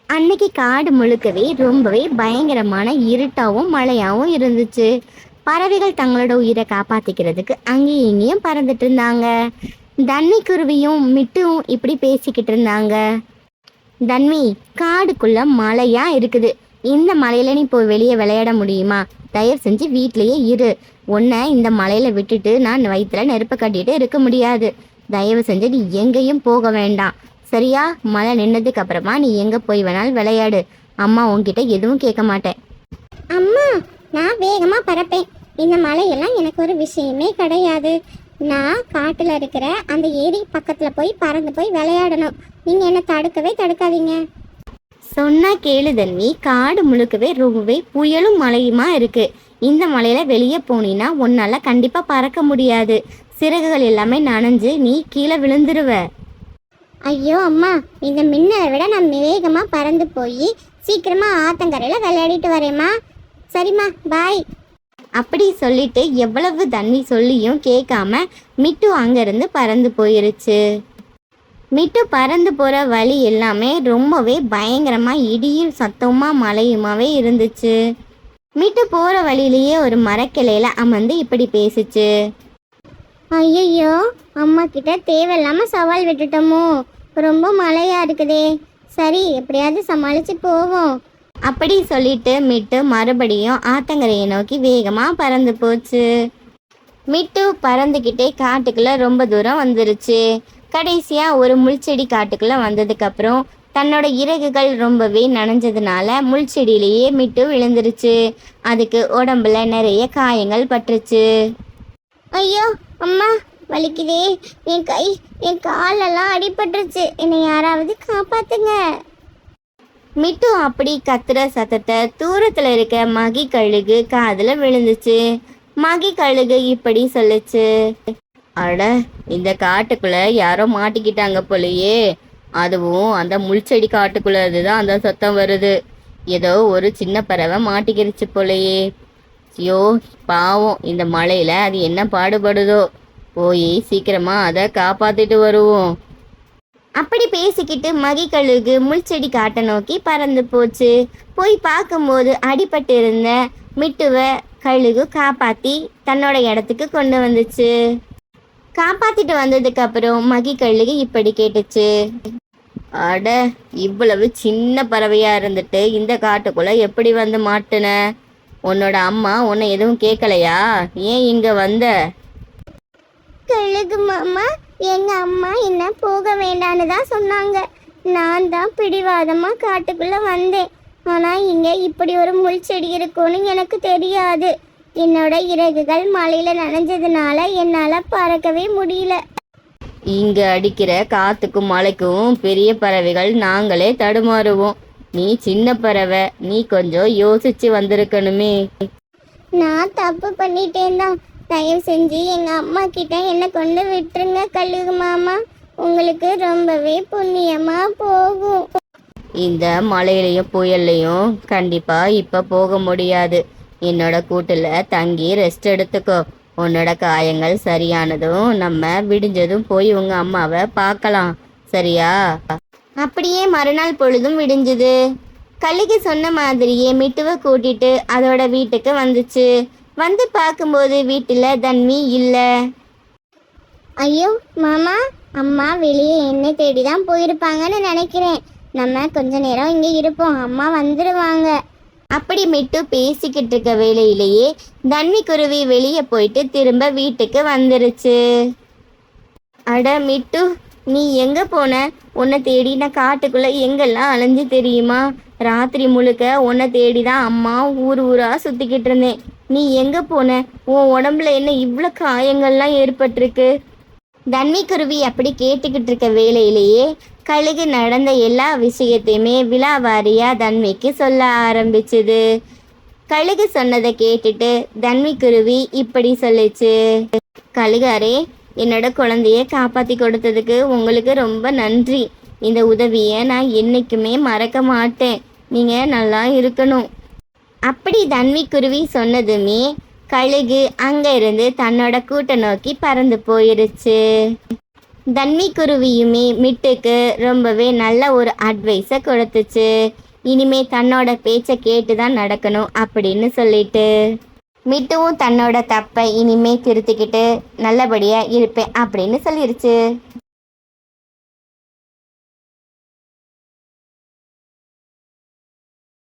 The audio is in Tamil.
அன்னைக்கு காடு முழுக்கவே ரொம்பவே பயங்கரமான இருட்டாவும் மழையாவும் இருந்துச்சு. பறவைகள் தங்களோட உயிரை காப்பாத்திக்கிறதுக்கு அங்கேயும் இங்கேயும் பறந்துட்டு இருந்தாங்க. தன்வி குருவியும் மிட்டும் இப்படி பேசிக்கிட்டு இருந்தாங்க. தன்வி, காடுக்குள்ள மழையா இருக்குது. இந்த மலையில நீ போய் வெளியே விளையாட முடியுமா? தயவு செஞ்சு வீட்லயே இரு. உன்னை இந்த மலையில விட்டுட்டு நான் வயிற்றுல நெருப்ப கட்டிட்டு இருக்க முடியாது. தயவு செஞ்சு நீ எங்கேயும் போக வேண்டாம், சரியா? மழை நின்னதுக்கு அப்புறமா நீ எங்க போய் வேணாலும் விளையாடு. அம்மா உன்கிட்ட எதுவும் கேட்க மாட்டேன். அம்மா, நான் வேகமா பறப்பேன். இந்த மலையெல்லாம் எனக்கு ஒரு விஷயமே கிடையாது. நான் காட்டுல இருக்கிற அந்த ஏரி பக்கத்துல போய் பறந்து போய் விளையாடணும். நீங்க என்ன தடுக்கவே தடுக்காதீங்க. சொன்னா கேளு தன்வி, காடு முழுக்கவே ரொம்பவே புயலும் மழையுமா இருக்கு. இந்த மலையில வெளியே போனீன்னா உன்னால கண்டிப்பா பறக்க முடியாது. சிறகுகள் எல்லாமே நனைஞ்சு நீ கீழே விழுந்துருவ. ஐயோ அம்மா, இந்த மின்னலை விட நான் வேகமா பறந்து போய் சீக்கிரமா ஆத்தங்கரையில விளையாடிட்டு வரேம்மா. சரிம்மா, பாய். அப்படி சொல்லிட்டு எவ்வளவு தண்ணி சொல்லியும் கேட்காம மிட்டு அங்கிருந்து பறந்து போயிருச்சு. மிட்டு பறந்து போற வழி எல்லாமே ரொம்பவே பயங்கரமா இடியும் சத்தமா மழையுமாவே இருந்துச்சு. மிட்டு போற வழியிலேயே ஒரு மரக்கிளையில அமர்ந்து இப்படி பேசிச்சு. ஐயோ, அம்மா கிட்ட தேவையில்லாம சவால் விட்டுட்டோமோ? ரொம்ப மழையா இருக்குதே. சரி, எப்படியாவது சமாளிச்சு போவோம். அப்படி சொல்லிட்டு மிட்டு மறுபடியும் ஆத்தங்கரையை நோக்கி வேகமா பறந்து போச்சு. மிட்டு பறந்துக்கிட்டே காட்டுக்குள்ள ரொம்ப தூரம் வந்துருச்சு. கடைசியா ஒரு முள்செடி காட்டுக்குள்ள வந்ததுக்கு அப்புறம் தன்னோட இறகுகள் ரொம்பவே நனைஞ்சதுனால முள்செடியிலேயே மிட்டு விழுந்துருச்சு. அதுக்கு உடம்புல நிறைய காயங்கள் பட்டுருச்சு. ஐயோ அம்மா, வலிக்குதே. என் கை, என் காலெல்லாம் அடிபட்டுருச்சு. என்னை யாராவது காப்பாத்துங்க. மிட்டு அப்படி கத்துற சத்தத்தை தூரத்துல இருக்க மகி கழுகு காதுல விழுந்துச்சு. மகி கழுகு இப்படி சொல்லுச்சு. அட, இந்த காட்டுக்குள்ள யாரோ மாட்டிக்கிட்டாங்க போலயே. அதுவும் அந்த முள்செடி காட்டுக்குள்ள இருந்துதான் அந்த சத்தம் வருது. ஏதோ ஒரு சின்ன பறவை மாட்டிக்கிருச்சு போலயே. ஐயோ பாவம், இந்த மழையில அது என்ன பாடுபடுதோ. போய் சீக்கிரமா அதை காப்பாத்திட்டு வருவோம். அப்படி பேசிக்கிட்டு மகிக்கழுகு முள்செடி காட்டை நோக்கி பறந்து போச்சு. போய் பார்க்கும்போது அடிபட்டு இருந்த மிட்டுவை கழுகு காப்பாத்தி தன்னோட இடத்துக்கு கொண்டு வந்துச்சு. காப்பாத்திட்டு வந்ததுக்கு அப்புறம் மகிக்கழுகு இப்படி கேட்டுச்சு. அட, இவ்வளவு சின்ன பறவையா இருந்துட்டு இந்த காட்டுக்குள்ள எப்படி வந்து மாட்டுன? உன்னோட அம்மா உன்னை எதுவும் கேட்கலையா? ஏன் இங்க வந்த? கழுகு மாமா, எங்க அம்மா என்ன போக வேண்டான்னு தான் சொன்னாங்க. நான் தான் பிடிவாதமா காட்டுக்குள்ள வந்தேன். ஆனா இங்க இப்படி ஒரு முள் செடி இருக்கும்னு எனக்கு தெரியாது. என்னோட இறகுகள் மழையில நனைஞ்சதுனால என்னால பறக்கவே முடியல. இங்க அடிக்கிற காத்துக்கும் மழைக்கும் பெரிய பறவைகள் நாங்களே தடுமாறுவோம். நீ சின்ன பறவை, நீ கொஞ்சம் யோசிச்சு வந்திருக்கணுமே. நான் தப்பு பண்ணிட்டேன் தான். தயவு செஞ்சு எங்க அம்மா கிட்ட என்ன கொண்டு விட்டுருங்க கழுகு மாமா. உங்களுக்கு ரொம்பவே புண்ணியமா போகும். இந்த மழையிலையும் புயல்லையும் கண்டிப்பா இப்ப போக முடியாது. என்னோட கூட்டுல தங்கி ரெஸ்ட் எடுத்துக்கோ. உன்னோட காயங்கள் சரியானதும் நம்ம விடிஞ்சதும் போய் உங்க அம்மாவை பார்க்கலாம், சரியா? அப்படியே மறுநாள் பொழுதும் விடிஞ்சுது. கழுகு சொன்ன மாதிரியே மிட்டுவை கூட்டிட்டு அதோட வீட்டுக்கு வந்துச்சு. வந்து பார்க்கும்போது வீட்டில் தன்வி இல்லை. ஐயோ மாமா, அம்மா வெளியே என்னை தேடி தான் போயிருப்பாங்கன்னு நினைக்கிறேன். நம்ம கொஞ்ச நேரம் இங்கே இருப்போம், அம்மா வந்துடுவாங்க. அப்படி மிட்டு பேசிக்கிட்டு இருக்க வேலையிலேயே தன்வி குருவி வெளியே போயிட்டு திரும்ப வீட்டுக்கு வந்துருச்சு. அட மிட்டு, நீ எங்க போன? உன்னை தேடி நான் காட்டுக்குள்ள எங்கெல்லாம் அலைஞ்சு தெரியுமா? ராத்திரி முழுக்க உன்னை தேடி தான் அம்மா ஊர் ஊரா சுத்திக்கிட்டு இருந்தேன். நீ எங்க போன? உன் உடம்புல என்ன இவ்வளோ காயங்கள்லாம் ஏற்பட்டிருக்கு? தன்வி குருவி அப்படி கேட்டுக்கிட்டு இருக்க வேலையிலேயே கழுகு நடந்த எல்லா விஷயத்தையுமே விலாவாரியா தன்விக்கு சொல்ல ஆரம்பிச்சுது. கழுகு சொன்னதை கேட்டுட்டு தன்வி குருவி இப்படி சொல்லிச்சு. கழுகாரே, என்னோட குழந்தைய காப்பாற்றி கொடுத்ததுக்கு உங்களுக்கு ரொம்ப நன்றி. இந்த உதவியை நான் என்றைக்குமே மறக்க மாட்டேன். நீங்கள் நல்லா இருக்கணும். அப்படி தன்வி குருவி சொன்னதுமே கழுகு அங்கே இருந்து தன்னோட கூட்டை நோக்கி பறந்து போயிருச்சு. தண்ணி குருவியுமே மிட்டுக்கு ரொம்பவே நல்ல ஒரு அட்வைஸை கொடுத்துச்சு. இனிமே தன்னோட பேச்சை கேட்டு தான் நடக்கணும் அப்படின்னு சொல்லிட்டு மிட்டுவும் தன்னோட தப்பை இனிமே திருத்திக்கிட்டு நல்லபடியாக இருப்பேன் அப்படின்னு சொல்லிருச்சு.